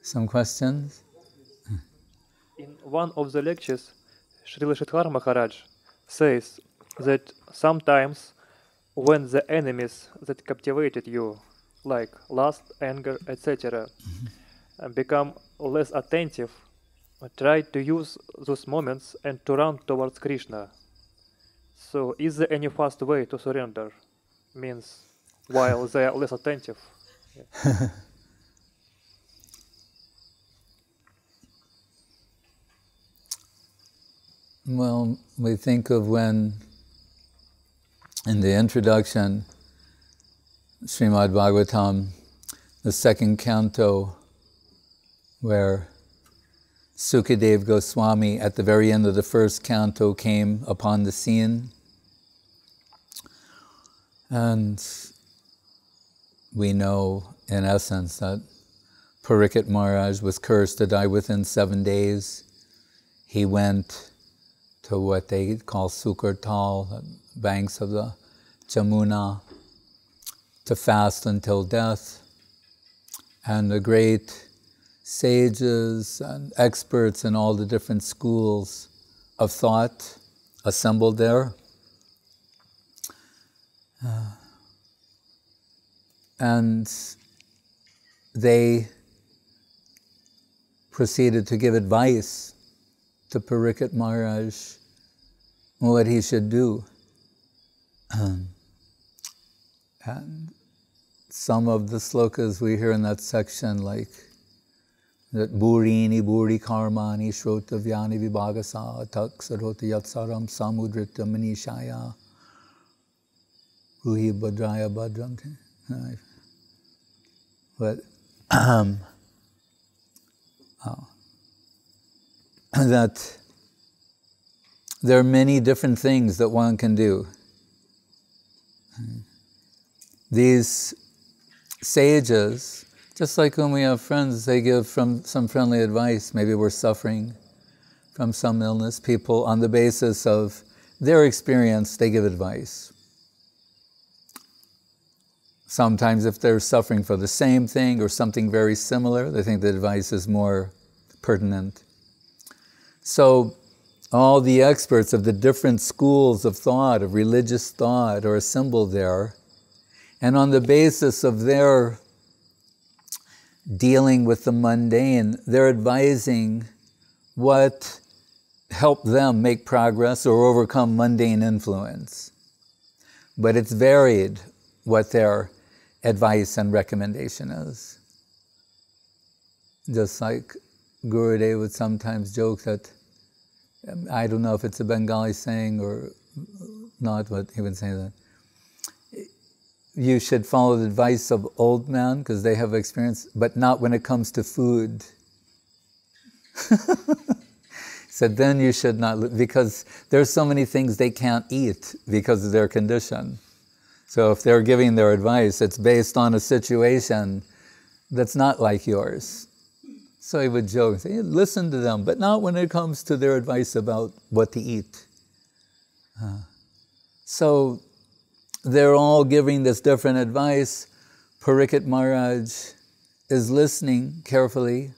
Some questions? In one of the lectures, Srila Maharaj says that sometimes when the enemies that captivated you, like lust, anger, etc., become less attentive, try to use those moments and to run towards Krishna. So is there any fast way to surrender? Means while they are less attentive. Yeah. Well, we think of when, in the introduction, Srimad Bhagavatam, the second canto, where Sukadev Goswami, at the very end of the first canto, came upon the scene. And we know, in essence, that Parikshit Maharaj was cursed to die within 7 days. He went to what they call Sukartal, the banks of the Jamuna, to fast until death. And the great sages and experts in all the different schools of thought assembled there. And they proceeded to give advice to Parikshit Maharaj what he should do. And some of the slokas we hear in that section, like that Burini Buri Karmani Shrotavyani Vibhagasa Tak Sarhoti Yatsaram Samudrita Manishaya Ruhi Bhadraya Bhadram. But that there are many different things that one can do. These sages, just like when we have friends, they give some friendly advice. Maybe we're suffering from some illness. People, on the basis of their experience, they give advice. Sometimes if they're suffering for the same thing or something very similar, they think the advice is more pertinent. So all the experts of the different schools of thought, of religious thought, are assembled there. And on the basis of their dealing with the mundane, they're advising what helped them make progress or overcome mundane influence. But it's varied what their advice and recommendation is. Just like Gurudev would sometimes joke that, I don't know if it's a Bengali saying or not, but he would say that you should follow the advice of old men because they have experience, but not when it comes to food. So then you should not, because there's so many things they can't eat because of their condition. So if they're giving their advice, it's based on a situation that's not like yours. So he would joke, say, listen to them, but not when it comes to their advice about what to eat. So they're all giving this different advice. Parikshit Maharaj is listening carefully.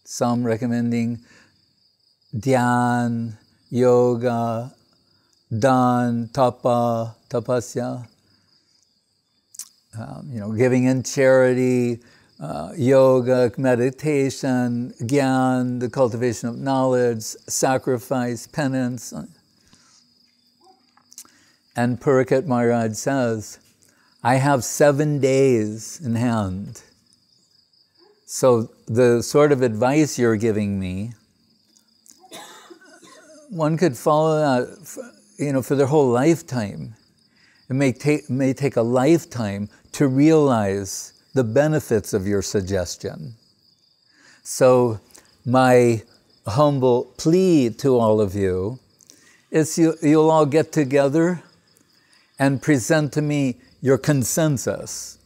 Some recommending dhyan, yoga, dan, tapa, tapasya. Giving in charity, yoga, meditation, gyan, the cultivation of knowledge, sacrifice, penance. And Parikshit Maharaj says, I have 7 days in hand. So the sort of advice you're giving me, one could follow that, for their whole lifetime. It may take a lifetime to realize the benefits of your suggestion. So my humble plea to all of you is you'll all get together and present to me your consensus.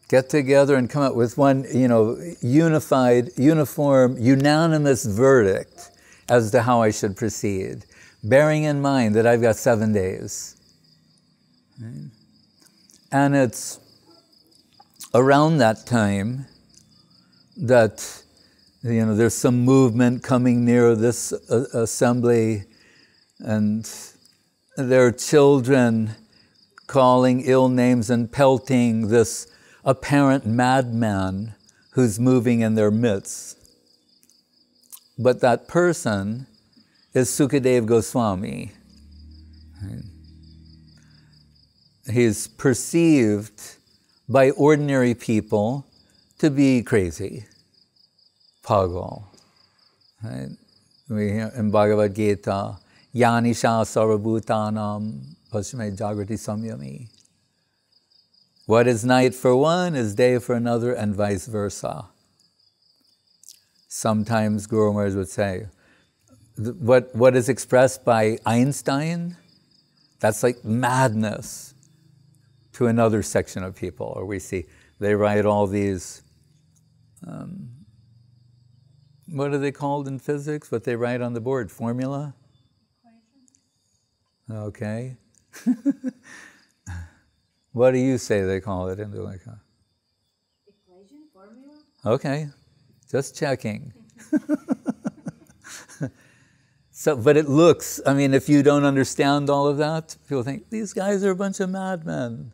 Get together and come up with one, unified, uniform, unanimous verdict as to how I should proceed, bearing in mind that I've got 7 days. And it's around that time that, there's some movement coming near this assembly, and there are children calling ill names and pelting this apparent madman who's moving in their midst. But that person is Sukadeva Goswami. He's perceived by ordinary people to be crazy, pagal. Right? We hear in Bhagavad Gita, Yanisha sarvabhutanam pasme jagrati samyami. What is night for one is day for another, and vice versa. Sometimes Guru Maharaj would say, what is expressed by Einstein, that's like madness to another section of people. Or we see, they write all these, what are they called in physics? What they write on the board, formula? Okay. What do you say they call it in the Equation, formula? Okay, just checking. So, but it looks, if you don't understand all of that, people think, these guys are a bunch of madmen.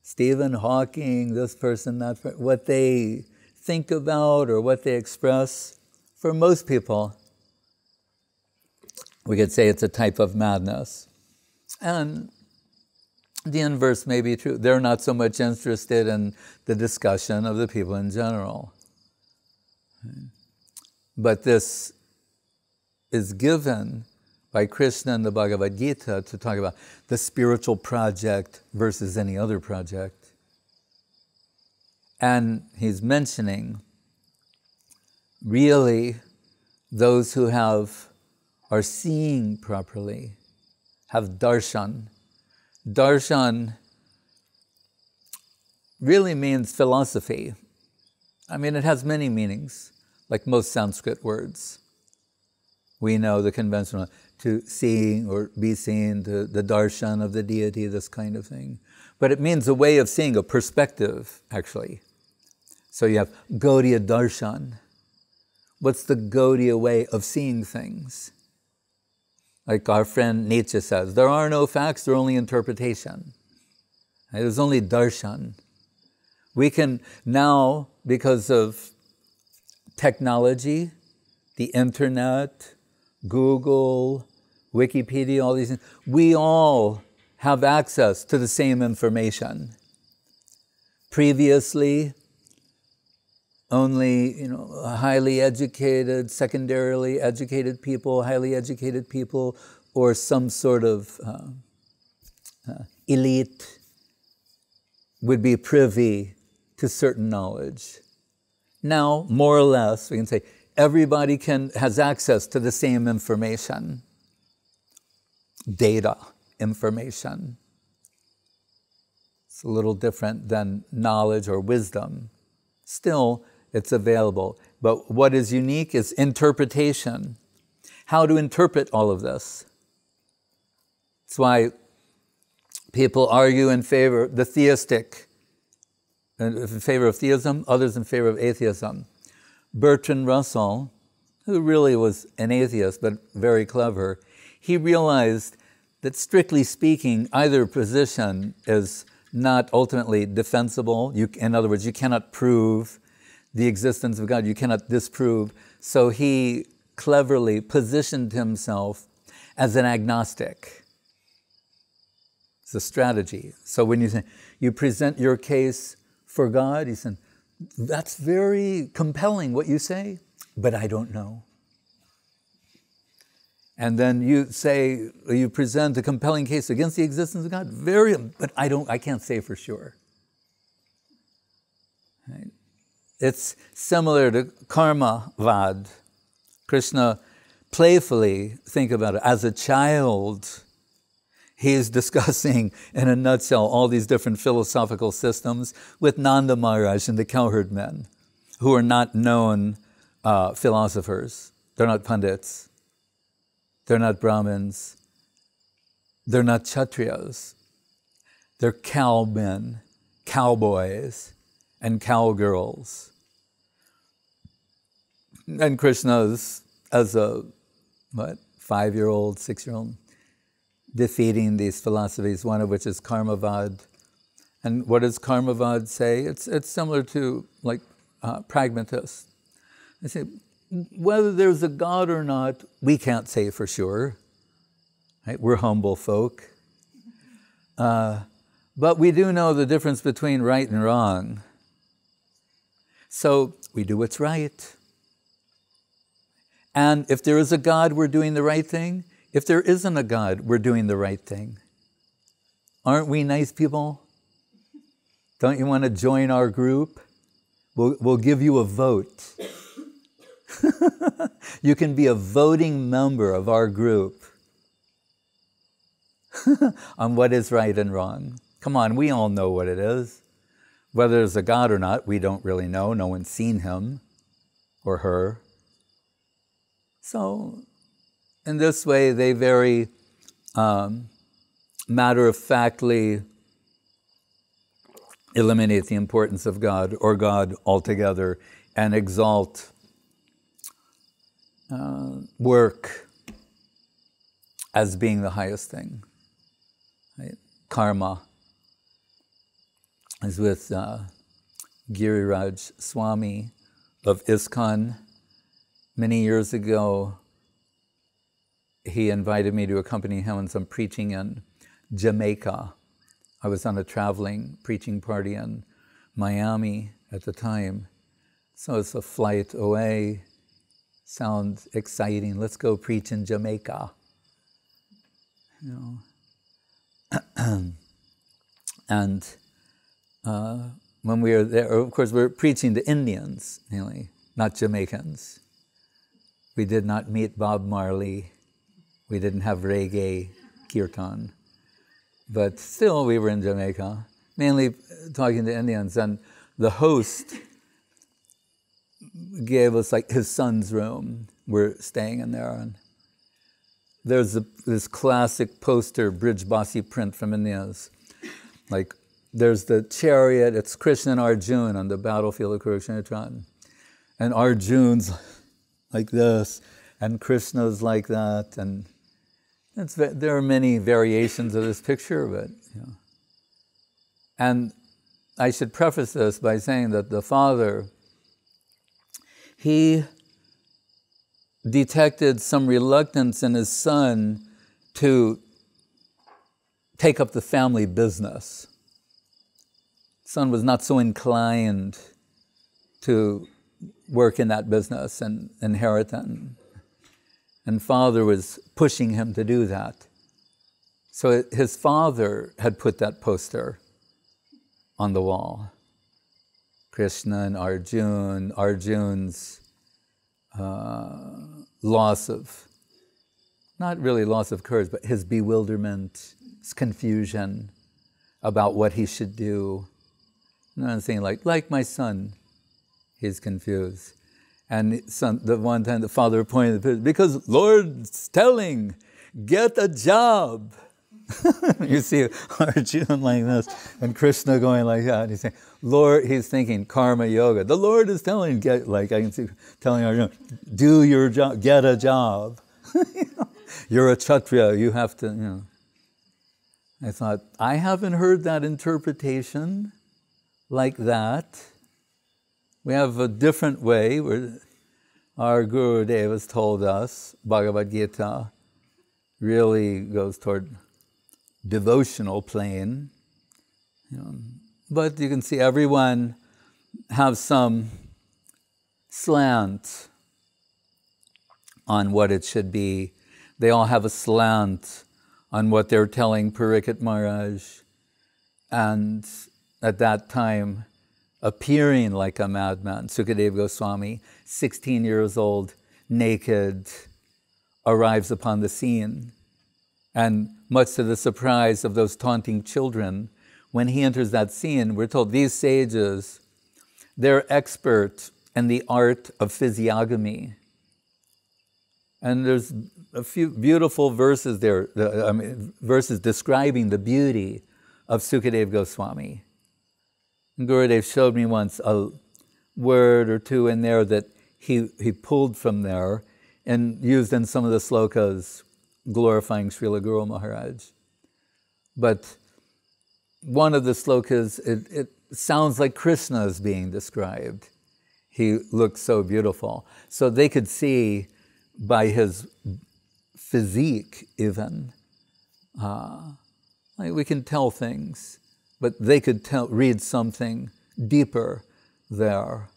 Stephen Hawking, this person, that person, what they think about or what they express, for most people, we could say it's a type of madness. And the inverse may be true. They're not so much interested in the discussion of the people in general. But this is given by Krishna in the Bhagavad Gita to talk about the spiritual project versus any other project. And he's mentioning really those who are seeing properly, have darshan. Darshan really means philosophy. It has many meanings, like most Sanskrit words. We know the conventional, to see or be seen, the darshan of the deity, this kind of thing. But it means a way of seeing, a perspective, actually. So you have Gaudiya darshan. What's the Gaudiya way of seeing things? Like our friend Nietzsche says, there are no facts, there are only interpretation. There's only darshan. We can now, because of technology, the internet, Google, Wikipedia, all these things, we all have access to the same information. Previously, only highly educated, secondarily educated people, highly educated people, or some sort of elite would be privy to certain knowledge. Now, more or less, we can say everybody has access to the same information, data information. It's a little different than knowledge or wisdom. Still, it's available. But what is unique is interpretation. How to interpret all of this. That's why people argue in favor of the theistic, in favor of theism, others in favor of atheism. Bertrand Russell, who really was an atheist but very clever, he realized that strictly speaking, either position is not ultimately defensible. In other words, you cannot prove the existence of God. You cannot disprove. So he cleverly positioned himself as an agnostic. It's a strategy. So when you present your case for God, he said, that's very compelling what you say, but I don't know. And then you present a compelling case against the existence of God, but I can't say for sure. Right? It's similar to karma-vad. Krishna playfully, think about it, as a child, he's discussing in a nutshell all these different philosophical systems with Nanda Maharaj and the cowherd men, who are not known philosophers. They're not pandits. They're not Brahmins. They're not Kshatriyas. They're cowmen, cowboys. and cowgirls. And Krishna's, as a, 5-year-old, 6-year-old, defeating these philosophies, one of which is karmavad. And what does karmavad say? It's similar to like pragmatists. They say, whether there's a God or not, we can't say for sure. Right? We're humble folk. But we do know the difference between right and wrong. So we do what's right. And if there is a God, we're doing the right thing. If there isn't a God, we're doing the right thing. Aren't we nice people? Don't you want to join our group? We'll give you a vote. You can be a voting member of our group on what is right and wrong. Come on, we all know what it is. Whether there's a God or not, we don't really know. No one's seen him or her. So, in this way, they very matter-of-factly eliminate the importance of God or God altogether and exalt work as being the highest thing. Right? Karma. Is with Giriraj Swami of ISKCON. Many years ago, he invited me to accompany him on some preaching in Jamaica. I was on a traveling preaching party in Miami at the time. So it's a flight away. Sounds exciting. Let's go preach in Jamaica. You know. And when we were there, of course, we were preaching to Indians, really, not Jamaicans. We did not meet Bob Marley. We didn't have reggae kirtan. But still, we were in Jamaica, mainly talking to Indians. And the host gave us like his son's room. We're staying in there. And there's this classic poster, Brij Basi print from India's. Like, there's the chariot, it's Krishna and Arjuna on the battlefield of Kurukshetra. And Arjuna's like this, and Krishna's like that. And there are many variations of this picture, but, you know. And I should preface this by saying that the father, he detected some reluctance in his son to take up the family business. Son was not so inclined to work in that business and inherit it. And father was pushing him to do that. So his father had put that poster on the wall. Krishna and Arjuna, Arjuna's loss of, not really loss of courage, but his bewilderment, his confusion about what he should do. And I'm saying like my son, he's confused. And the one time the father pointed the picture, because Lord's telling, get a job. You see Arjuna like this, and Krishna going like that. He's saying, Lord, he's thinking karma yoga. The Lord is telling, I can see telling Arjuna, do your job, get a job. You're a Kshatriya, you have to, you know. I thought, I haven't heard that interpretation like that. We have a different way where our Guru Dev has told us, Bhagavad Gita really goes toward devotional plane. You know. But you can see everyone have some slant on what it should be. They all have a slant on what they're telling Parikshit Maharaj. And at that time, appearing like a madman, Sukadeva Goswami, 16 years old, naked, arrives upon the scene. And much to the surprise of those taunting children, when he enters that scene, we're told these sages, they're expert in the art of physiognomy. And there's a few beautiful verses there, verses describing the beauty of Sukadeva Goswami. And Gurudev showed me once a word or two in there that he pulled from there and used in some of the slokas glorifying Srila Guru Maharaj. But one of the slokas, it sounds like Krishna is being described. He looks so beautiful. So they could see by his physique even, like we can tell things, but they could read something deeper there.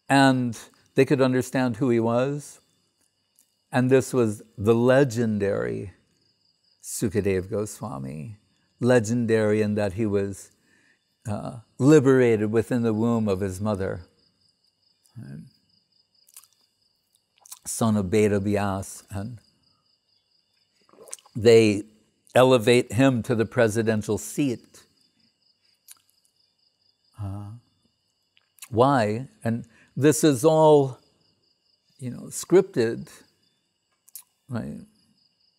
And they could understand who he was. And this was the legendary Sukadeva Goswami. Legendary in that he was liberated within the womb of his mother. Right? Son of Beda Vyas. And they elevate him to the presidential seat. Why? And this is all, scripted. Right? You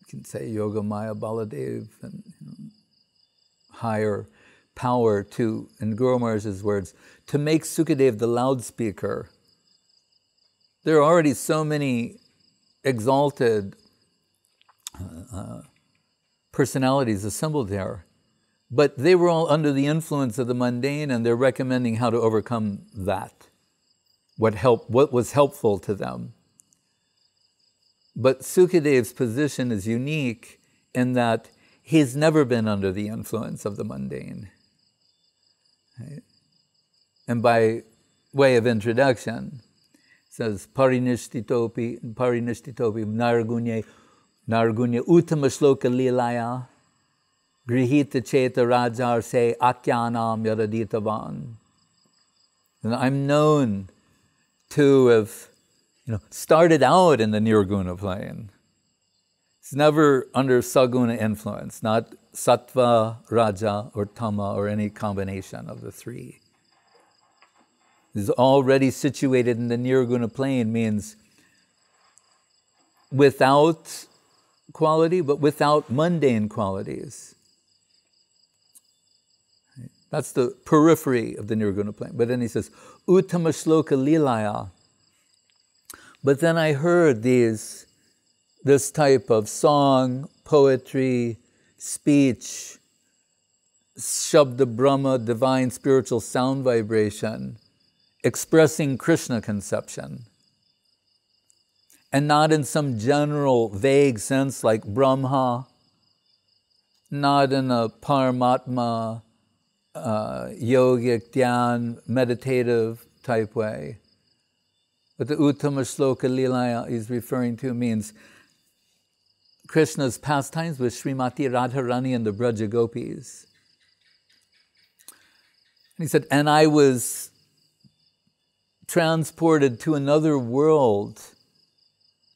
can say Yoga Maya Baladev and higher power to, in Guru Maharaj's words, to make Sukadeva the loudspeaker. There are already so many exalted personalities assembled there, but they were all under the influence of the mundane, and they're recommending how to overcome that. What was helpful to them. But Sukadev's position is unique in that he's never been under the influence of the mundane. Right? And by way of introduction, it says, Parinishthitopi Nargunya Uttama Shloka Lilaya Grihita Cheta Rajar Se Akyanam Yaraditavan. And I'm known to have started out in the Nirguna plane. It's never under Saguna influence, not Sattva, Raja, or Tama, or any combination of the three. It's already situated in the Nirguna plane, means without quality, but without mundane qualities. That's the periphery of the Nirguna plane. But then he says, Uttama Shloka Lilaya. But then I heard this type of song, poetry, speech, Shabda Brahma, divine spiritual sound vibration, expressing Krishna conception. And not in some general, vague sense like Brahma, not in a Paramatma, yogic, dhyan, meditative type way. But the Uttama Shloka Lilaya he's referring to means Krishna's pastimes with Srimati Radharani and the Braja Gopis. And he said, and I was transported to another world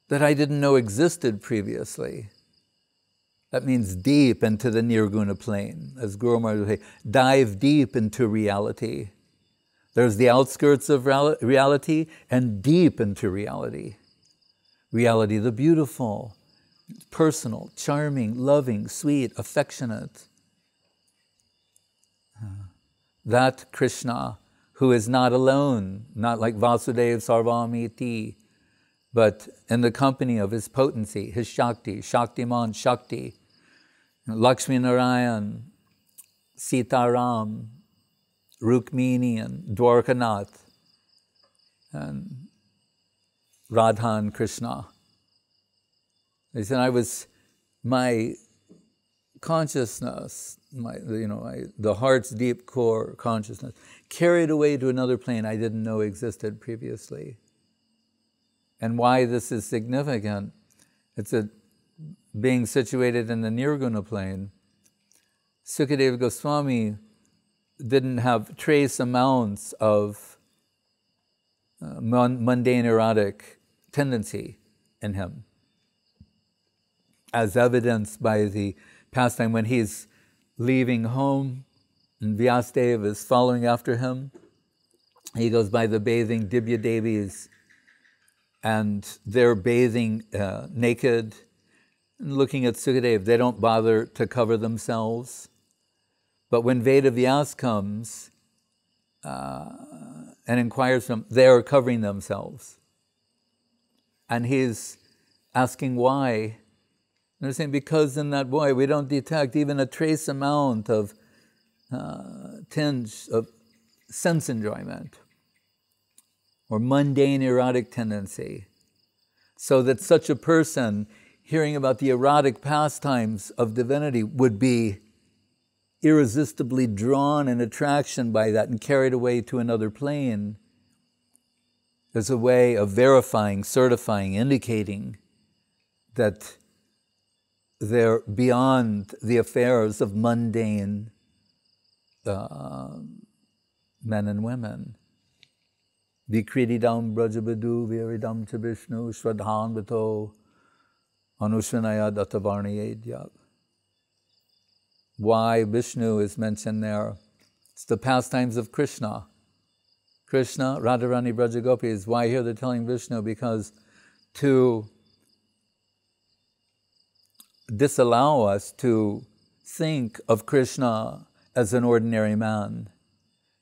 that I didn't know existed previously. That means deep into the Nirguna plane. As Guru Maharaj would say, dive deep into reality. There's the outskirts of reality and deep into reality. Reality, the beautiful, personal, charming, loving, sweet, affectionate. That Krishna, who is not alone, not like Vasudeva Sarvamiti, but in the company of his potency, his Shakti, Shaktiman Shakti, Lakshmi Narayan, Sitaram, Rukmini and Dwarkanath, and Radha and Krishna. They said my consciousness, the heart's deep core consciousness, carried away to another plane I didn't know existed previously. And why this is significant, it's being situated in the Nirguna plane. Sukadeva Goswami didn't have trace amounts of mundane erotic tendency in him, as evidenced by the pastime when he's leaving home and Vyasdeva is following after him. He goes by the bathing Dibya Devis, and they're bathing naked and looking at Sukadeva. They don't bother to cover themselves. But when Veda Vyas comes, and inquires from, they are covering themselves. And he's asking why. And they're saying, because in that boy we don't detect even a trace amount of tinge of sense enjoyment or mundane erotic tendency. So that such a person, hearing about the erotic pastimes of divinity, would be irresistibly drawn in attraction by that and carried away to another plane. There's a way of verifying, certifying, indicating that they're beyond the affairs of mundane men and women. Vikrididam brajabadu viridam cha Vishnu shradhanvato anushvanaya dattavarniyedyak. Why Vishnu is mentioned there? It's the pastimes of Krishna. Krishna, Radharani Brajagopis. Why here they're telling Vishnu? Because to disallow us to think of Krishna as an ordinary man.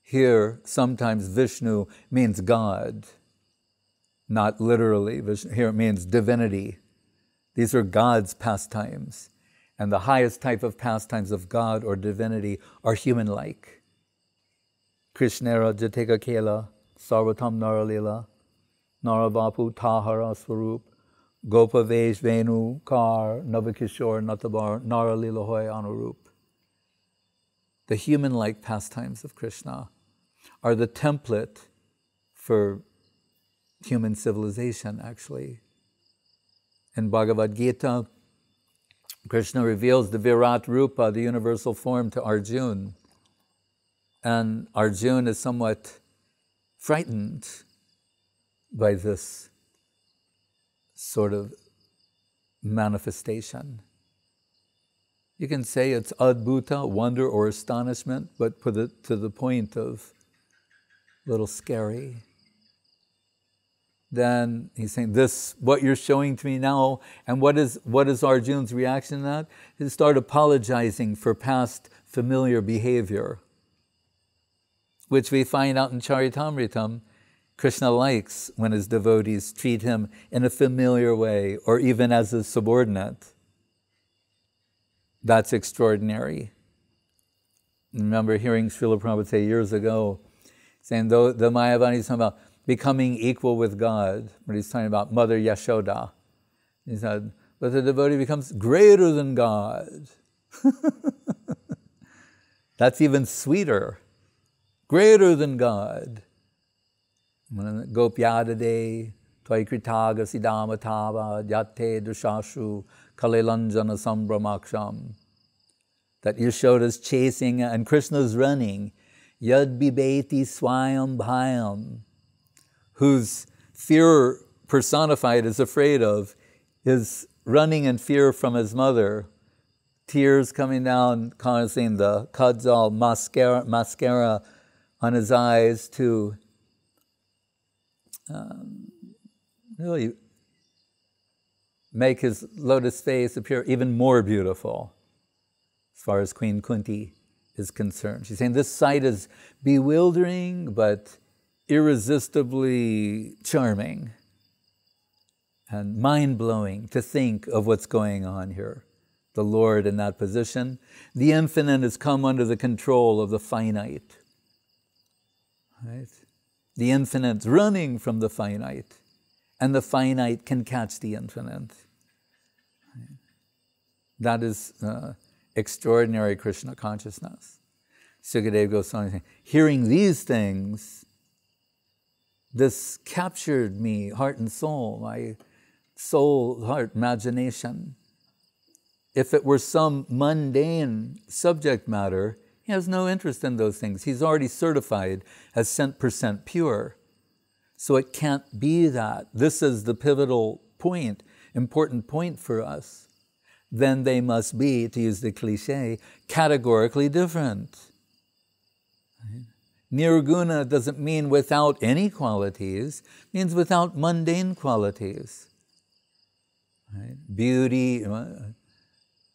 Here, sometimes Vishnu means God, not literally. Here it means divinity. These are God's pastimes. And the highest type of pastimes of God or divinity are human-like. Krishnera Jateka Kela, Sarvatam Naralila, Naravapu Tahara Swarup, Gopa Vesh Venu Kar, Navakishore Natabar, Naralila Hoy Anurup. The human-like pastimes of Krishna are the template for human civilization, actually. In Bhagavad Gita, Krishna reveals the Virat Rupa, the universal form, to Arjuna. And Arjuna is somewhat frightened by this sort of manifestation. You can say it's adbhuta, wonder or astonishment, but put it to the point of a little scary. Then he's saying, this, what you're showing to me now, and what is Arjuna's reaction to that? He start apologizing for past familiar behavior, which we find out in Charitamritam. Krishna likes when his devotees treat him in a familiar way, or even as a subordinate. That's extraordinary. I remember hearing Srila Prabhupada say years ago, saying the Mayavadi is talking about becoming equal with God, when he's talking about Mother Yashoda. He said, but the devotee becomes greater than God. That's even sweeter. Greater than God. Gopyadade, Tvaikritaga Siddhamatava, Yate Dushashu, Kalilanjana Sambраmaksham. That Yashoda's chasing and Krishna's running. Yad Bibeti Swayam Bhayam. Whose fear personified is afraid of, is running in fear from his mother. Tears coming down, causing the kajal, mascara on his eyes to really make his lotus face appear even more beautiful as far as Queen Kunti is concerned. She's saying this sight is bewildering but irresistibly charming and mind-blowing to think of what's going on here. The Lord in that position. The infinite has come under the control of the finite. Right? The infinite's running from the finite, and the finite can catch the infinite. Right? That is extraordinary Krishna consciousness. Sukadeva Goswami saying, hearing these things, this captured me, heart and soul, my soul, heart, imagination. If it were some mundane subject matter, he has no interest in those things. He's already certified as 100% pure. So it can't be that. This is the pivotal point, important point for us. Then they must be, to use the cliche, categorically different. Right? Nirguna doesn't mean without any qualities, it means without mundane qualities. Right? Beauty,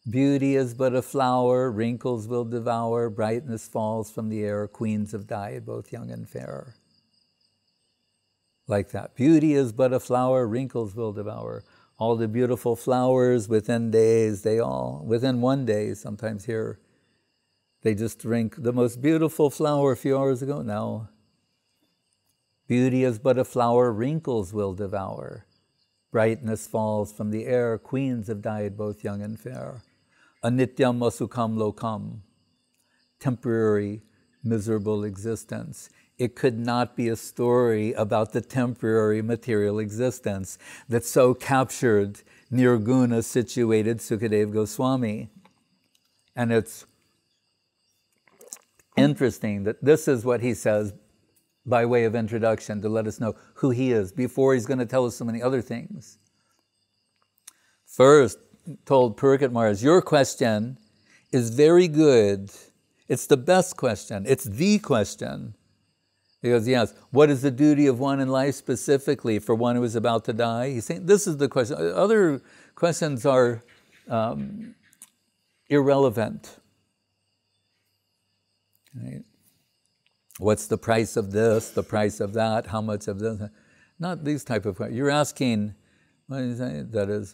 Beauty is but a flower, wrinkles will devour, brightness falls from the air, queens have died, both young and fair. Like that. Beauty is but a flower, wrinkles will devour. All the beautiful flowers within days, within one day, sometimes here, they just drink the most beautiful flower a few hours ago. Now, beauty is but a flower, wrinkles will devour. Brightness falls from the air, queens have died, both young and fair. Anityam asukam lokam, temporary, miserable existence. It could not be a story about the temporary material existence that so captured Nirguna situated Sukadeva Goswami. And it's interesting that this is what he says by way of introduction to let us know who he is before he's going to tell us so many other things. First, told Parikshit Maharaj, your question is very good. It's the best question. It's the question. He goes, yes, what is the duty of one in life specifically for one who is about to die? He's saying, this is the question. Other questions are irrelevant. Right? What's the price of this, the price of that, how much of this? Not these type of questions. You're asking, what is that? That is,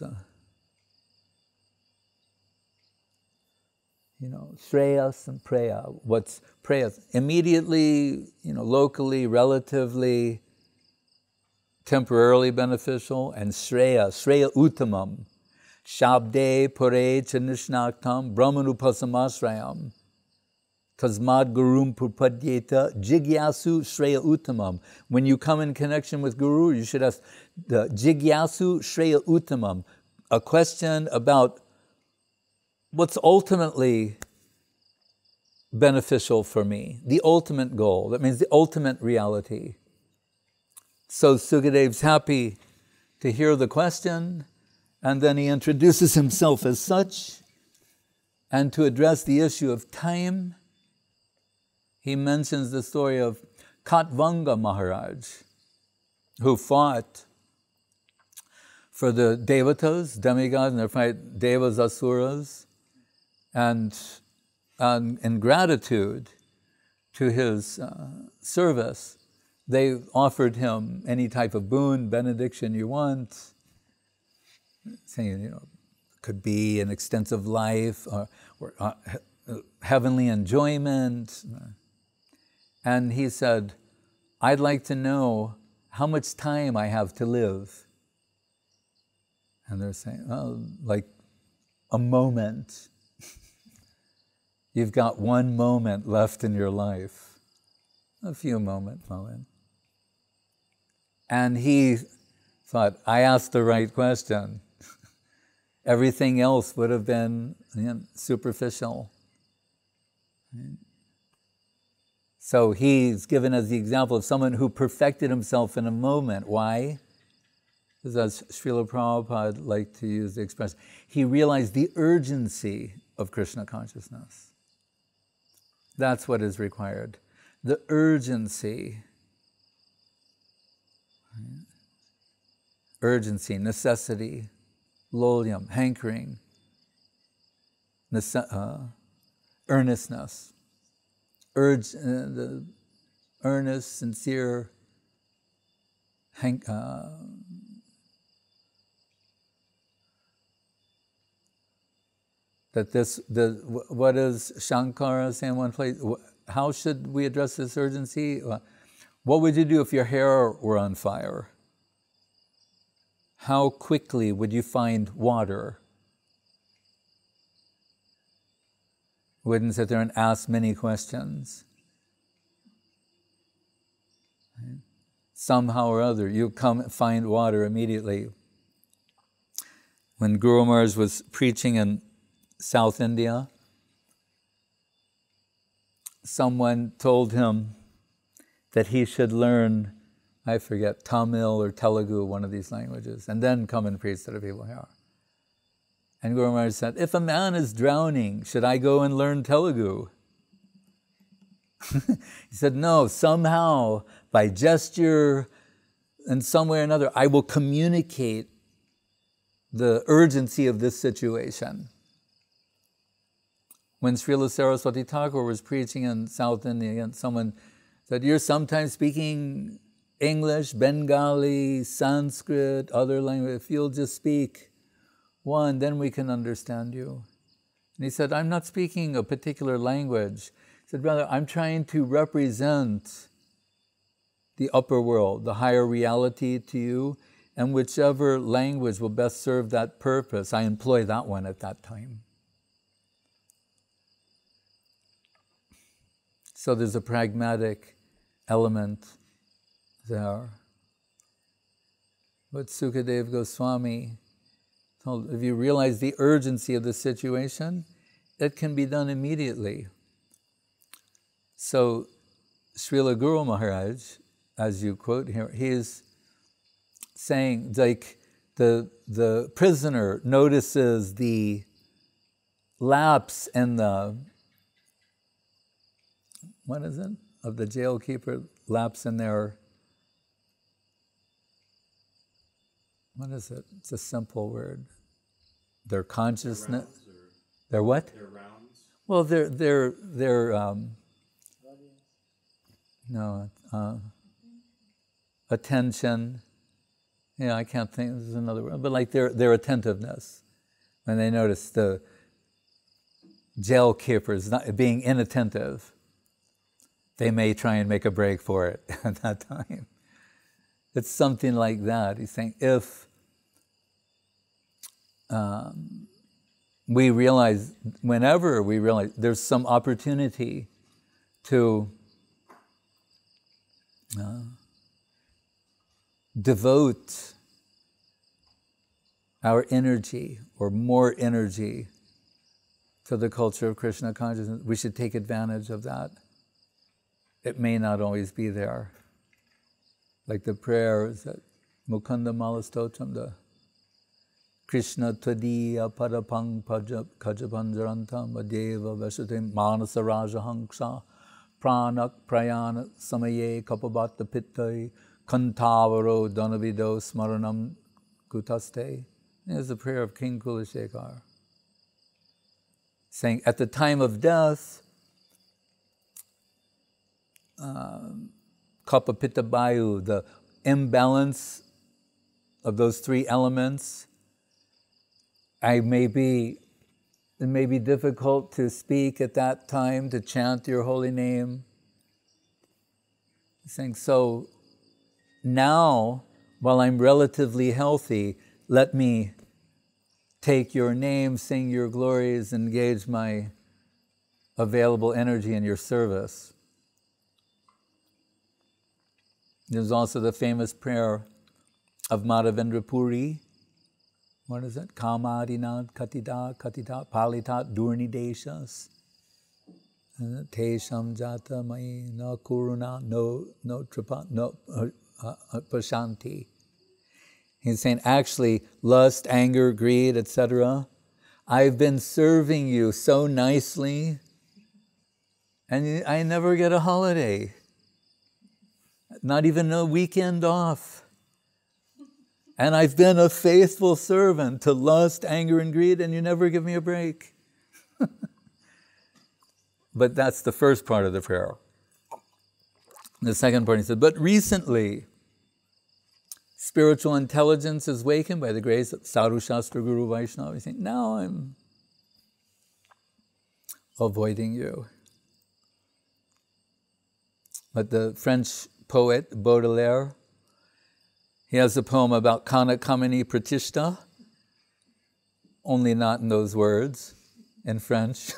Shreyas and Preya. What's Preyas? Immediately, locally, relatively, temporarily beneficial, and Shreya Uttamam. Shabde Pure Chanishnaktam Brahmanupasamasrayam. Tasmad Gurum Pupadyeta Jigyasu Shreya Uttamam. When you come in connection with Guru, you should ask the Jigyasu Shreya Uttamam, a question about what's ultimately beneficial for me, the ultimate goal. That means the ultimate reality. So Sukadev's happy to hear the question, and then he introduces himself as such, and to address the issue of time, he mentions the story of Katvanga Maharaj, who fought for the devatas, demigods, and their fight devas, asuras, and in gratitude to his service, they offered him any type of boon, benediction you want, saying, could be an extensive life or heavenly enjoyment. And he said, I'd like to know how much time I have to live. And they're saying, like a moment. You've got one moment left in your life. A few moments. And he thought, I asked the right question. Everything else would have been superficial. So he's given as the example of someone who perfected himself in a moment. Why? Because as Srila Prabhupada liked to use the expression, he realized the urgency of Krishna consciousness. That's what is required. The urgency. Urgency, necessity, lolyam, hankering, earnestness. The earnest, sincere, what is Shankara saying in one place? How should we address this urgency? What would you do if your hair were on fire? How quickly would you find water? Wouldn't sit there and ask many questions. Somehow or other, you come find water immediately. When Guru Maharaj was preaching in South India, someone told him that he should learn, I forget, Tamil or Telugu, one of these languages, and then come and preach to the people here. And Guru Maharaj said, if a man is drowning, should I go and learn Telugu? He said, no, somehow, by gesture, in some way or another, I will communicate the urgency of this situation. When Srila Saraswati Thakur was preaching in South India, and someone said, "You're sometimes speaking English, Bengali, Sanskrit, other language. If you'll just speak one, then we can understand you." And he said, "I'm not speaking a particular language." He said, "Brother, I'm trying to represent the upper world, the higher reality to you, and whichever language will best serve that purpose, I employ that one at that time." So there's a pragmatic element there. But Sukadeva Goswami told, if you realize the urgency of the situation, it can be done immediately. So Srila Guru Maharaj, as you quote here, he is saying, like the prisoner notices the lapse in the, what is it, of the jailkeeper, lapse in their, what is it? It's a simple word. Their consciousness. Their what? Their rounds. Well, attention. Yeah, I can't think. This is another word, but like their attentiveness. When they notice the jail keepers not being inattentive, they may try and make a break for it at that time. It's something like that. He's saying if we realize, whenever we realize there's some opportunity to devote our energy or more energy to the culture of Krishna consciousness, we should take advantage of that. It may not always be there. Like the prayer is that Mukunda Malastotram, the Krishna Tvadiya Padapang Kajapanjarantam Adeva Veshatim Manasa Raja Hangsha Pranak Prayana Samaye Kapabata Pittai Kantavaro Donavido Smaranam Kutaste. There's the prayer of King Kulashekar, saying at the time of death, Kapha Pitta Bayu, the imbalance of those three elements, it may be difficult to speak at that time, to chant your holy name. Saying, so now, while I'm relatively healthy, let me take your name, sing your glories, engage my available energy in your service. There's also the famous prayer of Madhavendra Puri. What is it? Kamadinad katita katita palitat durnideshas. Tesham jata mai no kuruna no tripa no pashanti. He's saying, actually, lust, anger, greed, etc. I've been serving you so nicely, and I never get a holiday. Not even a weekend off. And I've been a faithful servant to lust, anger, and greed, and you never give me a break. But that's the first part of the prayer. The second part, he said, but recently, spiritual intelligence is wakened by the grace of Sadhu Shastra Guru Vaishnava. He's saying, now I'm avoiding you. But the French poet Baudelaire, he has a poem about Kana Kamini Pratishta, only not in those words, in French.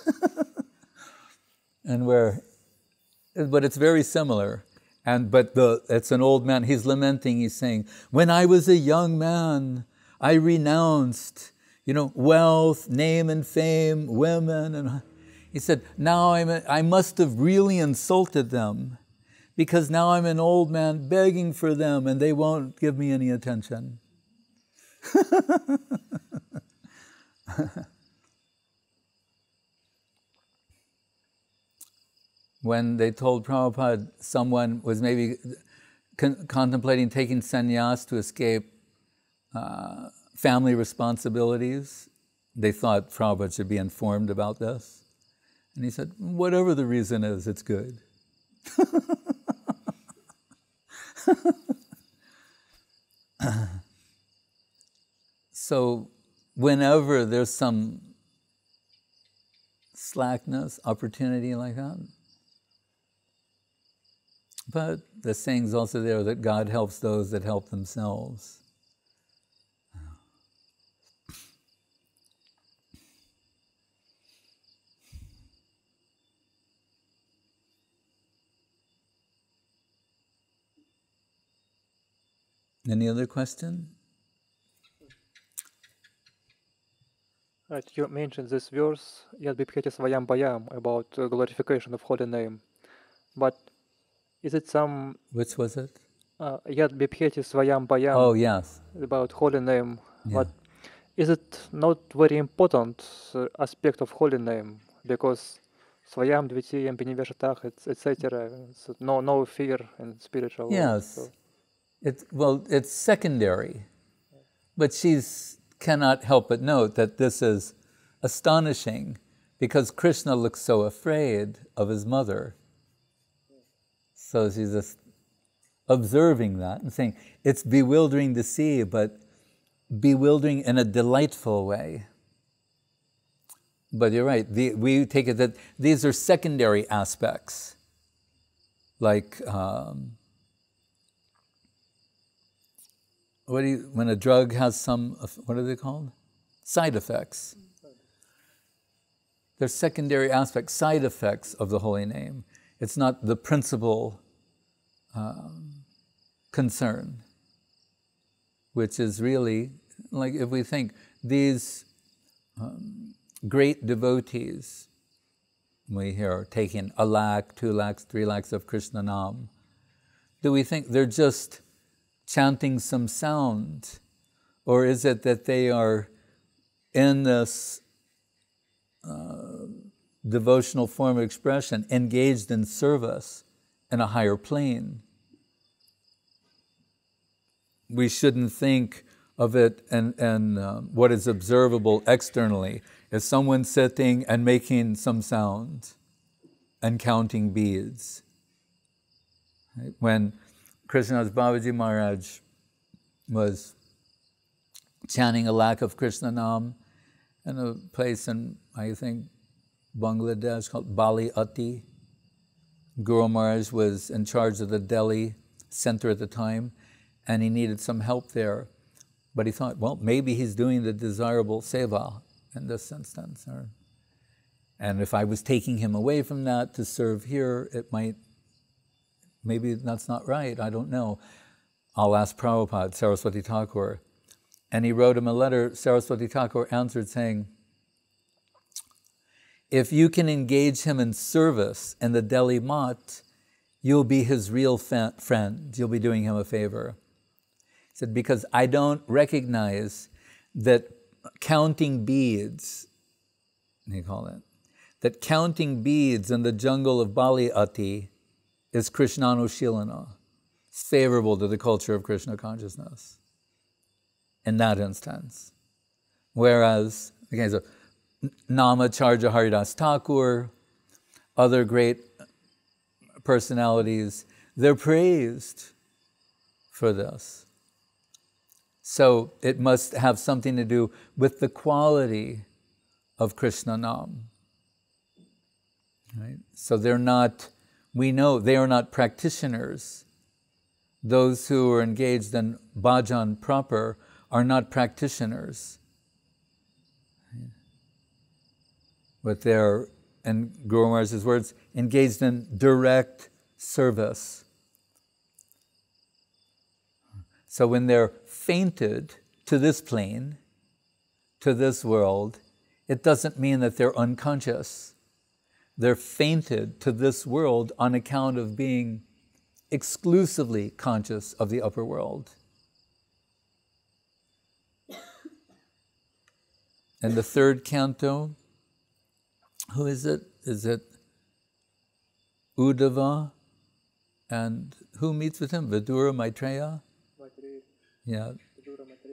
But it's very similar. But it's an old man, he's lamenting, he's saying, when I was a young man, I renounced, wealth, name and fame, women, and he said, now I must have really insulted them, because now I'm an old man begging for them and they won't give me any attention. When they told Prabhupada someone was maybe contemplating taking sannyas to escape family responsibilities, they thought Prabhupada should be informed about this. And he said, whatever the reason is, it's good. So whenever there's some slackness, opportunity like that, but the saying's also there that God helps those that help themselves. Any other question? Right, you mentioned this verse, Yad Bibheti Svayam Bayam, about glorification of holy name. But is it some Which was it? Yad Bibheti Svayam Bayam? Oh, yes. About holy name. Yeah. But is it not very important aspect of holy name? Because Svayam Dvitiyam Biniveshatach, etc. So no fear in spiritual world. Yes. So. It's secondary. But cannot help but note that this is astonishing because Krishna looks so afraid of his mother. So she's just observing that and saying, it's bewildering to see, but bewildering in a delightful way. But you're right, we take it that these are secondary aspects. Like, when a drug has some, what are they called? Side effects. They're secondary aspects, side effects of the holy name. It's not the principal concern, which is really, like if we think these great devotees, we hear taking 1 lakh, 2 lakhs, 3 lakhs of Krishna Nam, do we think they're just chanting some sound? Or is it that they are in this devotional form of expression, engaged in service in a higher plane? We shouldn't think of it and what is observable externally as someone sitting and making some sound and counting beads. Right? When Krishnadas Babaji Maharaj was chanting 1 lakh of Krishna Nam in a place in, I think, Bangladesh called Bali Ati. Guru Maharaj was in charge of the Delhi center at the time, and he needed some help there. But he thought, well, maybe he's doing the desirable seva in this instance. And if I was taking him away from that to serve here, it might, maybe that's not right, I don't know. I'll ask Prabhupada, Saraswati Thakur. And he wrote him a letter. Saraswati Thakur answered saying, if you can engage him in service in the Delhi Mat, you'll be his real friend. You'll be doing him a favor. He said, because I don't recognize that counting beads, they call it, that counting beads in the jungle of Bali Ati is Krishnanushilana. It's favorable to the culture of Krishna consciousness in that instance. Whereas, okay, so Namacharya Haridas Thakur, other great personalities, they're praised for this. So it must have something to do with the quality of Krishna Nam. Right? So they're not, we know they are not practitioners. Those who are engaged in bhajan proper are not practitioners. But they're, in Guru Maharaj's words, engaged in direct service. So when they're fainted to this plane, to this world, it doesn't mean that they're unconscious. They're fainted to this world on account of being exclusively conscious of the upper world. And the third canto, who is it? Is it Uddhava? And who meets with him? Vidura Maitreya? Yeah.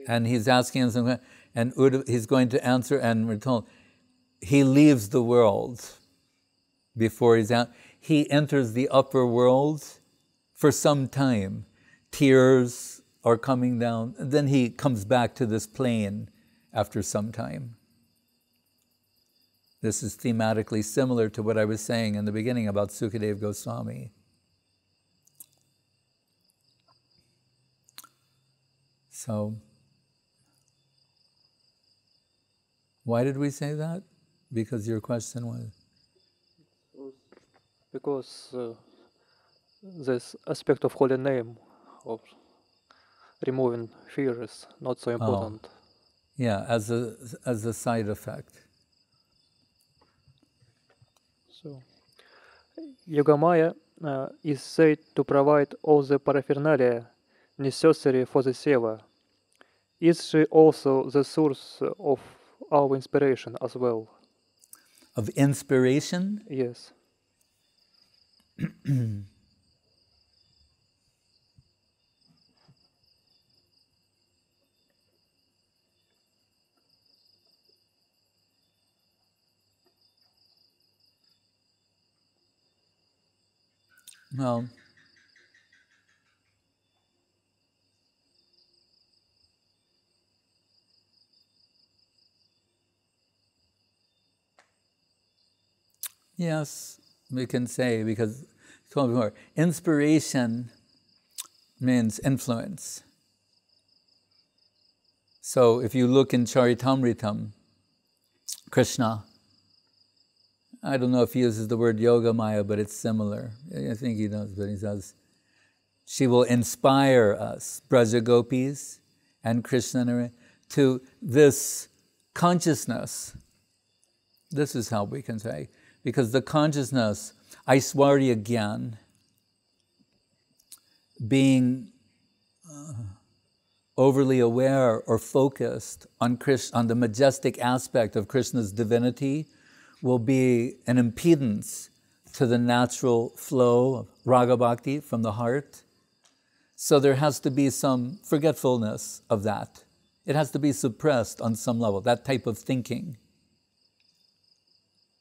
And he's asking him something, and he's going to answer, and we're told he leaves the world. before he's out. He enters the upper world for some time. Tears are coming down. And then he comes back to this plane after some time. This is thematically similar to what I was saying in the beginning about Sukadeva Goswami. So, why did we say that? Because your question was? Because this aspect of holy name, of removing fear, is not so important. Yeah, as a side effect. So, Yogamaya is said to provide all the paraphernalia necessary for the seva. Is she also the source of our inspiration as well? Of inspiration? Yes. Well, yes, we can say, because I told you before, inspiration means influence. So if you look in Charitamritam, Krishna, I don't know if he uses the word Yogamaya, but it's similar. I think he does, but he says, she will inspire us, Braja Gopis and Krishna, to this consciousness. This is how we can say, because the consciousness, Aishwarya Gyan, being overly aware or focused on the majestic aspect of Krishna's divinity, will be an impedance to the natural flow of raga bhakti from the heart. So there has to be some forgetfulness of that. It has to be suppressed on some level, that type of thinking.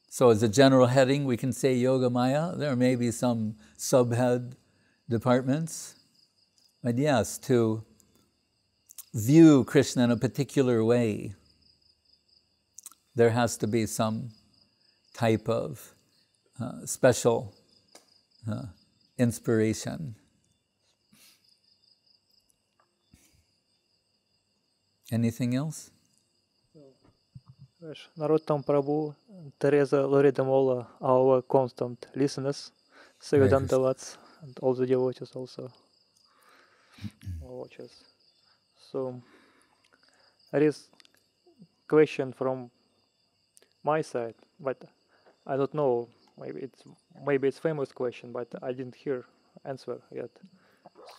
So as a general heading, we can say Yogamaya. There may be some subhead departments. But yes, to view Krishna in a particular way, there has to be some type of special inspiration. Anything else? Narottam Prabhu, Teresa, Loretta Mola, our constant listeners, Sevadantavats, and all the devotees also, watchers. So, there is question from my side, but I don't know. Maybe it's famous question, but I didn't hear answer yet.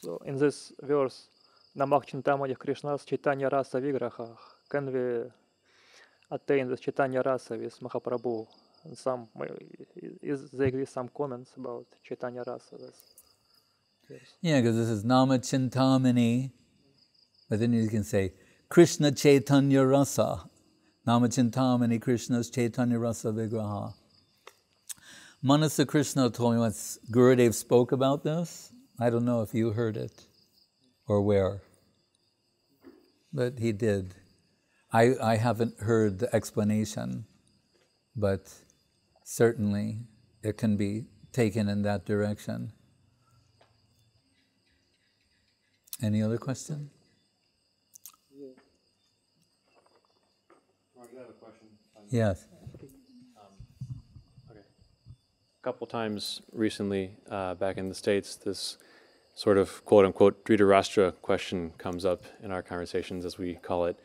So in this verse, Namah Chintamani Krishna's Chaitanya Rasa Vigraha, can we attain the Chaitanya Rasa with Mahaprabhu? And there exist some comments about Chaitanya Rasa? Yeah, because this is Nama Chintamani, but then you can say Krishna Chaitanya Rasa. Nama Chintamani Krishna's Chaitanya Rasa Vigraha. Manasa Krishna told me once, Gurudev spoke about this. I don't know if you heard it or where, but he did. I haven't heard the explanation, but certainly it can be taken in that direction. Any other question? Mark, I have a question. Yes. Okay. A couple times recently, back in the States, this sort of quote-unquote Dhritarashtra question comes up in our conversations, as we call it.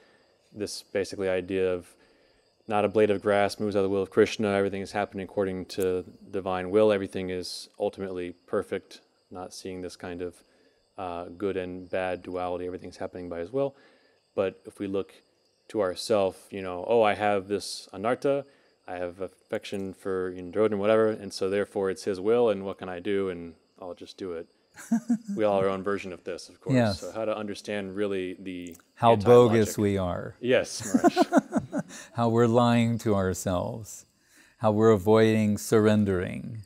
This basically idea of not a blade of grass moves out of the will of Krishna, everything is happening according to divine will, everything is ultimately perfect, not seeing this kind of good and bad duality, everything's happening by his will. But if we look to ourself, I have this anartha, I have affection for Indrodhan, whatever, and so therefore it's his will, and what can I do? And I'll just do it. We all have our own version of this, of course. Yes. So how to understand really the how bogus anti-logic. we are. Yes, Maharaj. How we're lying to ourselves. how we're avoiding surrendering,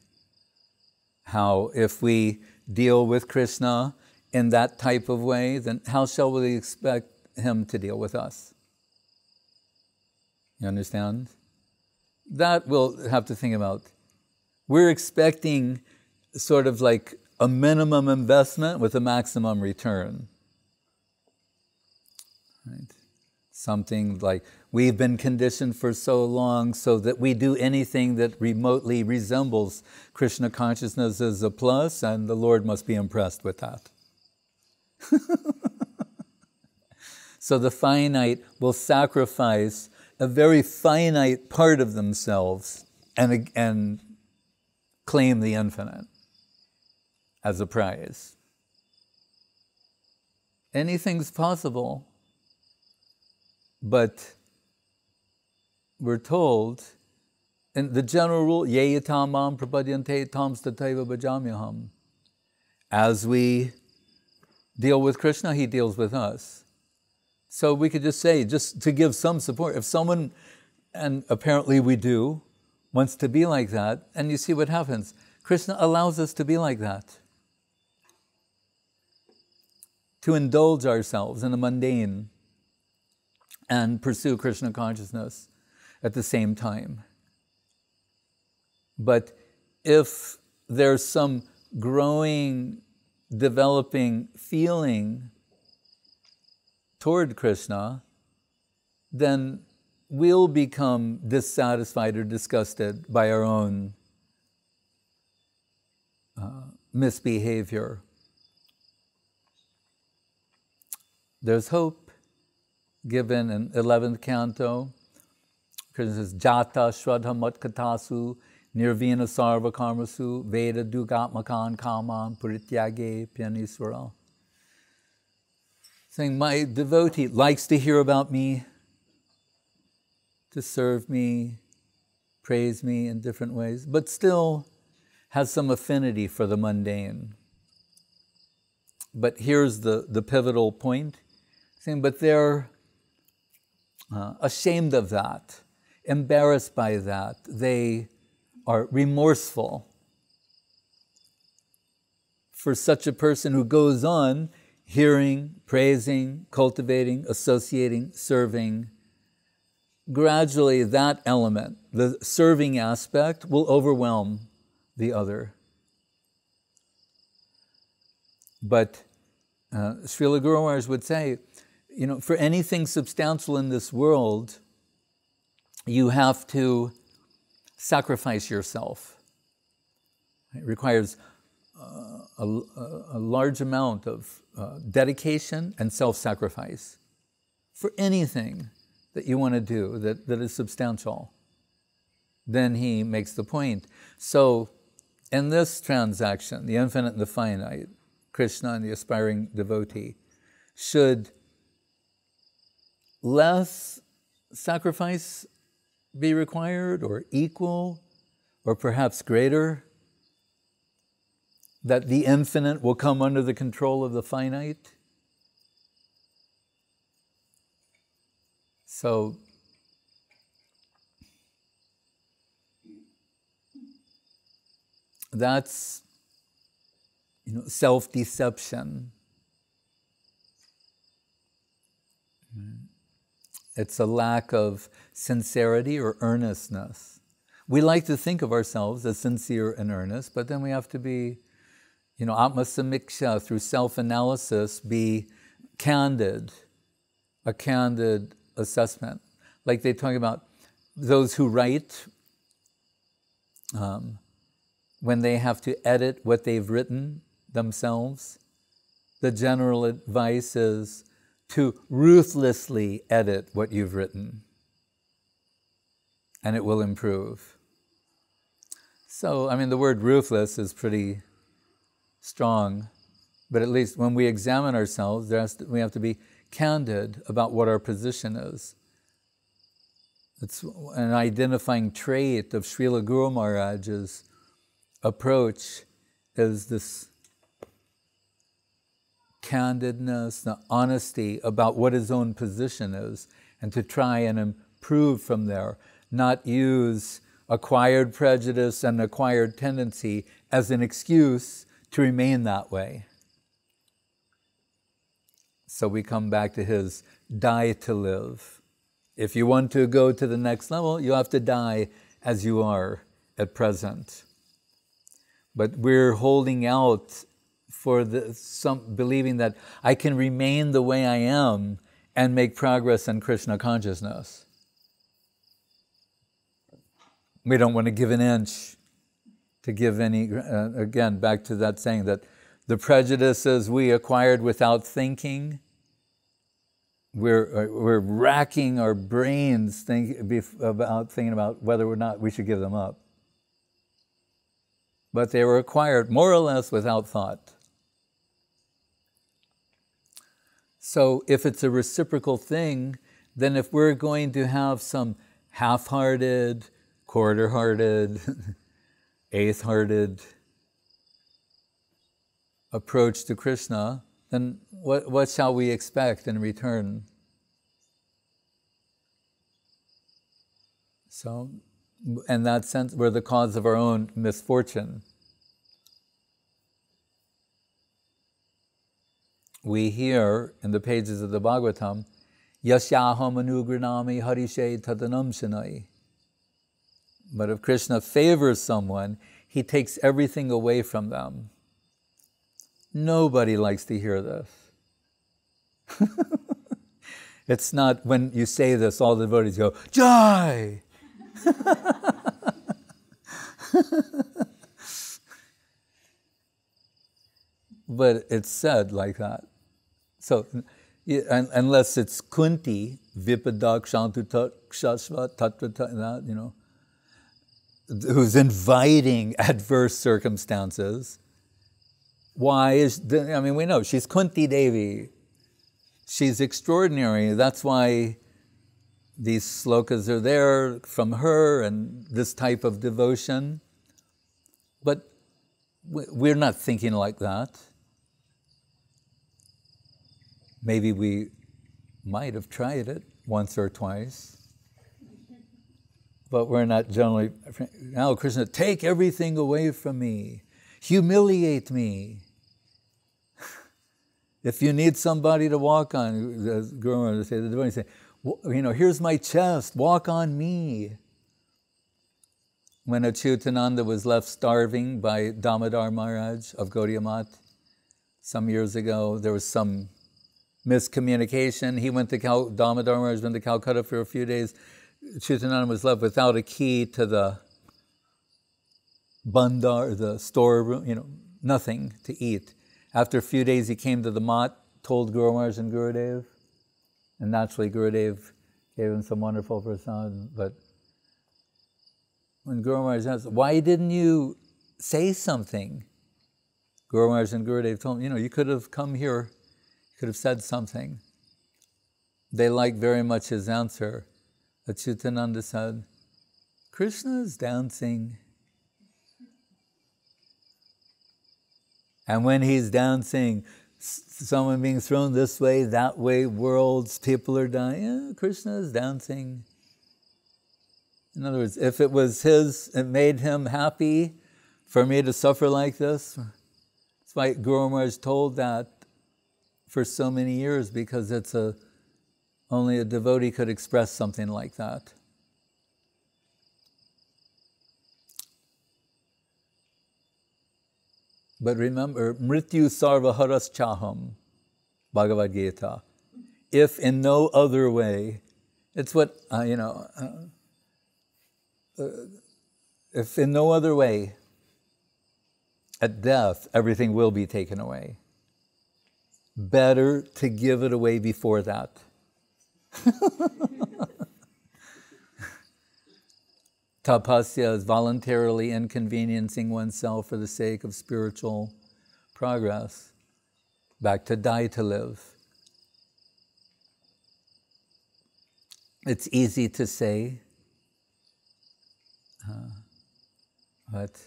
how if we deal with Krishna in that type of way, then how shall we expect him to deal with us? You understand? That we'll have to think about. We're expecting sort of like a minimum investment with a maximum return. Right? Something like we've been conditioned for so long so that we do anything that remotely resembles Krishna consciousness as a plus, and the Lord must be impressed with that. So the finite will sacrifice a very finite part of themselves and claim the infinite as a prize. Anything's possible, but we're told, in the general rule, ye yatamam prapadyante tam stataiva bhajamyaham. As we deal with Krishna, he deals with us. So we could just say, just to give some support, if someone, and apparently we do, wants to be like that, and you see what happens. Krishna allows us to be like that. To indulge ourselves in the mundane and pursue Krishna consciousness at the same time. But if there's some growing, developing feeling toward Krishna, then we'll become dissatisfied or disgusted by our own misbehavior. There's hope given in 11th canto. Krishna says, Jata Shraddha Matkatasu Nirvina Sarva Karmasu Veda Dugatmakan Kaman Purityage Pyaniswara. Saying, my devotee likes to hear about me, to serve me, praise me in different ways, but still has some affinity for the mundane. But here's the pivotal point, saying, but they're ashamed of that, embarrassed by that. They are remorseful for such a person who goes on hearing, praising, cultivating, associating, serving. Gradually that element, the serving aspect, will overwhelm the other. But Srila Guru Maharaj would say, for anything substantial in this world, you have to sacrifice yourself. It requires a large amount of dedication and self-sacrifice for anything that you want to do that is substantial. Then he makes the point. So in this transaction, the infinite and the finite, Krishna and the aspiring devotee, should less sacrifice be required, or equal, or perhaps greater? That the infinite will come under the control of the finite? So, that's, self-deception. It's a lack of sincerity or earnestness. We like to think of ourselves as sincere and earnest, but then we have to be, Atma Samiksha, through self-analysis, be candid, a candid assessment. Like they talk about those who write, when they have to edit what they've written themselves, the general advice is to ruthlessly edit what you've written, and it will improve. So, the word ruthless is pretty strong, but at least when we examine ourselves, we have to be candid about what our position is. It's an identifying trait of Srila Guru Maharaj's approach, is this candidness, the honesty about what his own position is, and to try and improve from there, not use acquired prejudice and acquired tendency as an excuse to remain that way. So we come back to his die to live. If you want to go to the next level, you have to die as you are at present. But we're holding out for believing that I can remain the way I am and make progress in Krishna consciousness. We don't want to give an inch to give any, again, back to that saying that the prejudices we acquired without thinking, we're racking our brains thinking about whether or not we should give them up. But they were acquired more or less without thought. So if it's a reciprocal thing, then if we're going to have some half-hearted, quarter-hearted, eighth-hearted approach to Krishna, then what shall we expect in return? So, in that sense, we're the cause of our own misfortune. We hear in the pages of the Bhagavatam, Yasyaham anugranami harishe tadanam shanai. But if Krishna favors someone, he takes everything away from them. Nobody likes to hear this. It's not when you say this, all the devotees go, Jai! But it's said like that. So, unless it's Kunti, Vipadak Shantu Kshashva Tattva, you know, who's inviting adverse circumstances. Why is, we know she's Kunti Devi. She's extraordinary. That's why these slokas are there from her and this type of devotion. But we're not thinking like that. Maybe we might have tried it once or twice. But we're not generally, now Krishna, take everything away from me. Humiliate me. If you need somebody to walk on, as Guru Maharaj would say, the devotee say, here's my chest, walk on me. When Achyutananda was left starving by Damodar Maharaj of Gaudiya Math some years ago, there was some miscommunication. He went to Damodar Maharaj went to Calcutta for a few days. Achyutananda was left without a key to the bandar, the storeroom, nothing to eat. After a few days, he came to the mat, told Guru Maharaj and Gurudev, and naturally Gurudev gave him some wonderful prasad. But when Guru Maharaj asked, why didn't you say something? Guru Maharaj and Gurudev told him, you could have come here, you could have said something. They liked very much his answer. Achyutananda said, Krishna is dancing. And when he's dancing, someone being thrown this way, that way, worlds, people are dying. Yeah, Krishna is dancing. In other words, if it was it made him happy for me to suffer like this. That's why Guru Maharaj told that for so many years, because only a devotee could express something like that. But remember, Mrityu Sarva Haras Chaham, Bhagavad Gita. If in no other way, it's what, if in no other way, at death, everything will be taken away. Better to give it away before that. Tapasya is voluntarily inconveniencing oneself for the sake of spiritual progress. Back to die to live. It's easy to say, but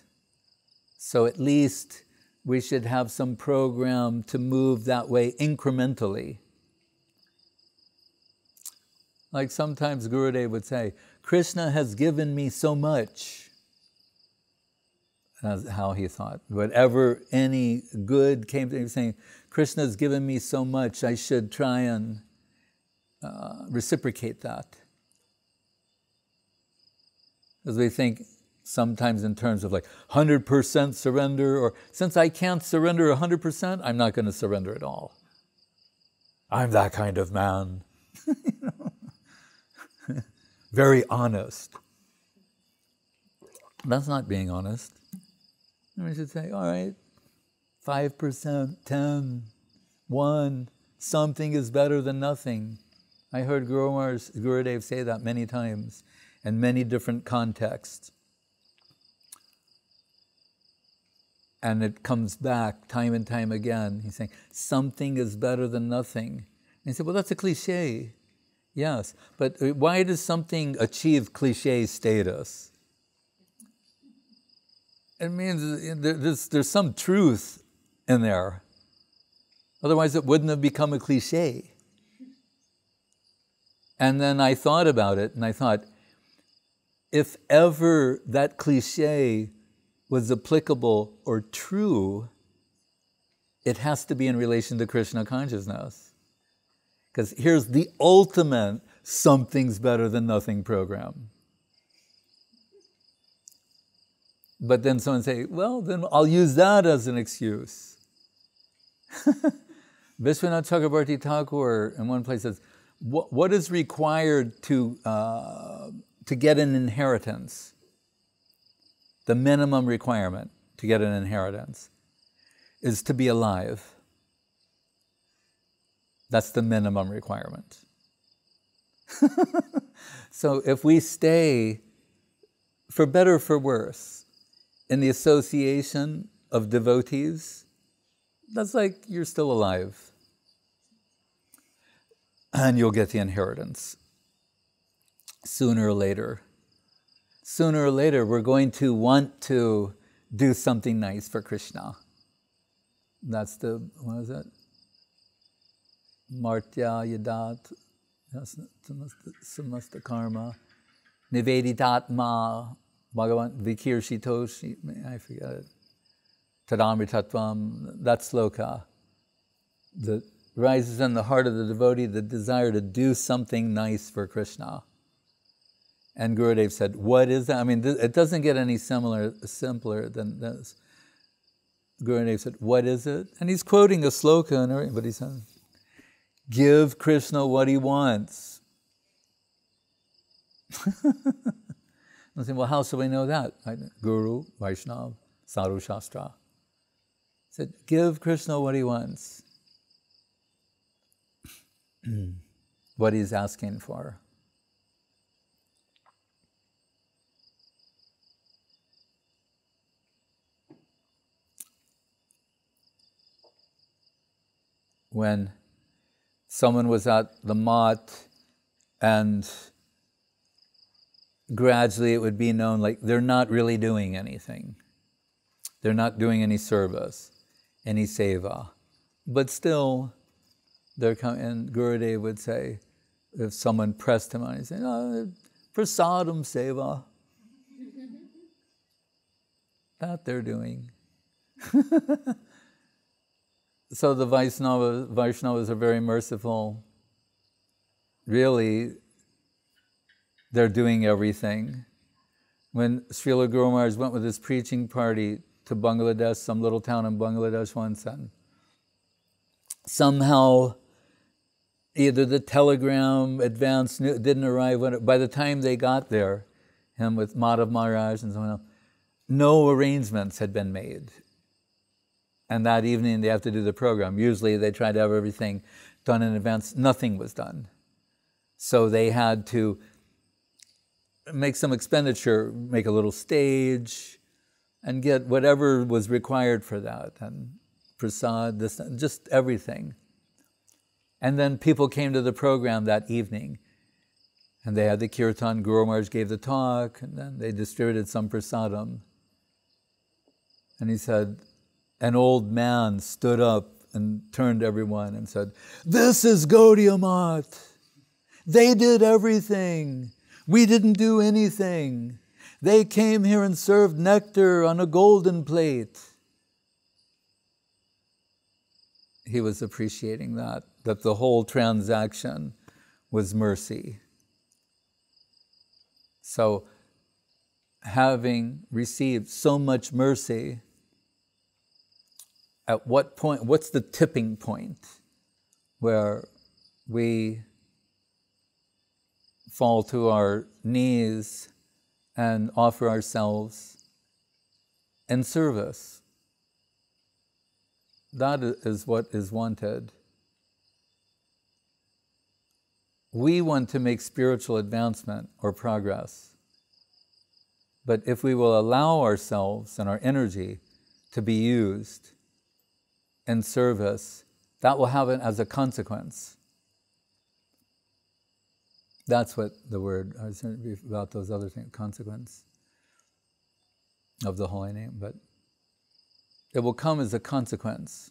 so at least we should have some program to move that way incrementally. Like sometimes Gurudev would say, Krishna has given me so much. That's how he thought. Whatever any good came to him, he was saying, Krishna's given me so much, I should try and reciprocate that. Because we think sometimes in terms of like 100% surrender, or since I can't surrender 100%, I'm not going to surrender at all. I'm that kind of man. Very honest. That's not being honest. We should say, all right, 5%, 10, 1, something is better than nothing. I heard Gurudev say that many times in many different contexts. And it comes back time and time again. He's saying, something is better than nothing. And he said, well, that's a cliche. Yes, but why does something achieve cliche status? It means there's some truth in there. Otherwise it wouldn't have become a cliche. And then I thought about it, and I thought, if ever that cliche was applicable or true, it has to be in relation to Krishna consciousness. Because here's the ultimate something's better than nothing program. But then someone say, well, then I'll use that as an excuse. Vishwanath Chakrabarti Thakur in one place says, what is required to get an inheritance? The minimum requirement to get an inheritance is to be alive. That's the minimum requirement. So if we stay, for better or for worse, in the association of devotees, that's like you're still alive. And you'll get the inheritance. Sooner or later. Sooner or later, we're going to want to do something nice for Krishna. That's the, what is it? Martya yadat samasta karma niveditatma bhagavan vikirshitoshi, I forget it. Tadamritatvam, that sloka that rises in the heart of the devotee, the desire to do something nice for Krishna. And Gurudev said, what is that? I mean, it doesn't get any simpler than this. Gurudev said, what is it? And he's quoting a sloka and everything, but he said, give Krishna what he wants. I said, well, how should we know that? Guru, Vaishnava, Sadhu Shastra. He said, give Krishna what he wants. What he's asking for. When someone was at the mat and gradually it would be known like they're not really doing anything. They're not doing any service, any seva. But still, they're coming, and Gurudev would say, if someone pressed him on, he'd say, oh, prasadam seva. That they're doing. So the Vaishnavas are very merciful. Really, they're doing everything. When Srila Guru Maharaj went with his preaching party to Bangladesh, some little town in Bangladesh once, and somehow either the telegram advance didn't arrive. By the time they got there, him with Madhav Maharaj and someone else, no arrangements had been made. And that evening they have to do the program. Usually they try to have everything done in advance. Nothing was done. So they had to make some expenditure, make a little stage, and get whatever was required for that. And prasad, this, just everything. And then people came to the program that evening. And they had the kirtan, Guru Maharaj gave the talk, and then they distributed some prasadam. And he said, an old man stood up and turned to everyone and said, this is Gaudiya Math. They did everything. We didn't do anything. They came here and served nectar on a golden plate. He was appreciating that the whole transaction was mercy. So, having received so much mercy, at what point, what's the tipping point where we fall to our knees and offer ourselves in service? That is what is wanted. We want to make spiritual advancement or progress. But if we will allow ourselves and our energy to be used in service, that will happen as a consequence. That's what the word, I was going to be about those other things, consequence of the holy name, but it will come as a consequence.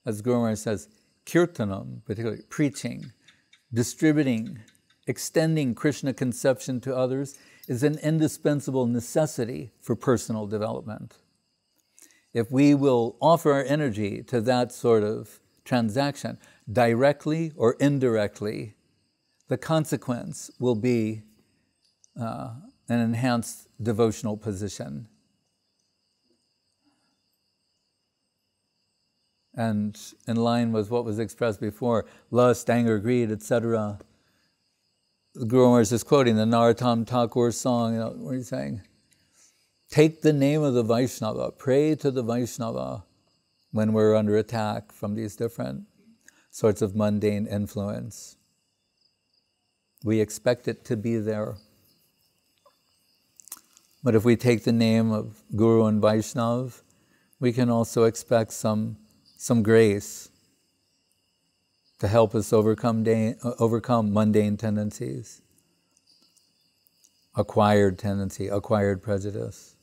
As Guru Maharaj says, kirtanam, particularly preaching, distributing, extending Krishna conception to others is an indispensable necessity for personal development. If we will offer our energy to that sort of transaction, directly or indirectly, the consequence will be an enhanced devotional position. And in line with what was expressed before, lust, anger, greed, etc. The Guru Maharaj is quoting the Narottam Thakur song, where he's saying, take the name of the Vaishnava, pray to the Vaishnava when we're under attack from these different sorts of mundane influence. We expect it to be there. But if we take the name of Guru and Vaishnav, we can also expect some grace to help us overcome mundane tendencies, acquired tendency, acquired prejudice.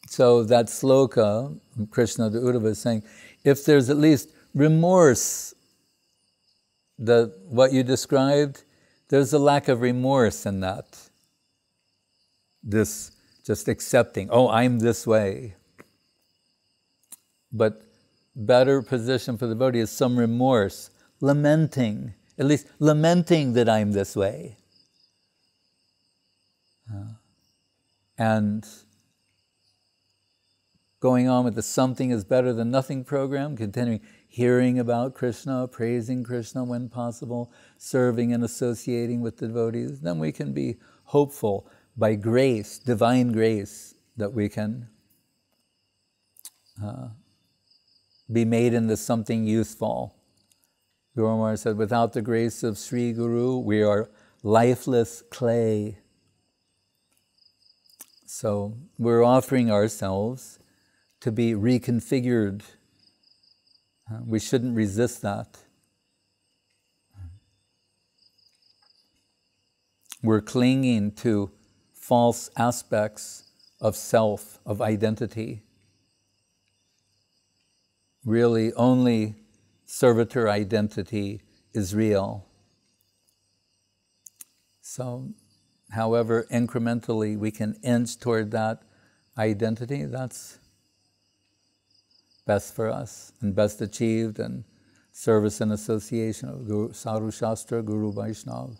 So that sloka, Krishna to Uddhava, is saying, if there's at least remorse, what you described, there's a lack of remorse in that. This just accepting, oh, I'm this way. But better position for the devotee is some remorse, lamenting, at least lamenting that I'm this way. And going on with the something is better than nothing program, continuing hearing about Krishna, praising Krishna when possible, serving and associating with the devotees, then we can be hopeful by grace, divine grace, that we can be made into something useful. Guru Maharaj said, without the grace of Sri Guru, we are lifeless clay. So we're offering ourselves to be reconfigured. We shouldn't resist that. We're clinging to false aspects of self, of identity. Really, only servitor identity is real. So, however incrementally we can inch toward that identity, that's best for us and best achieved in service and association of Guru, Sadhu Shastra, Guru Vaishnava.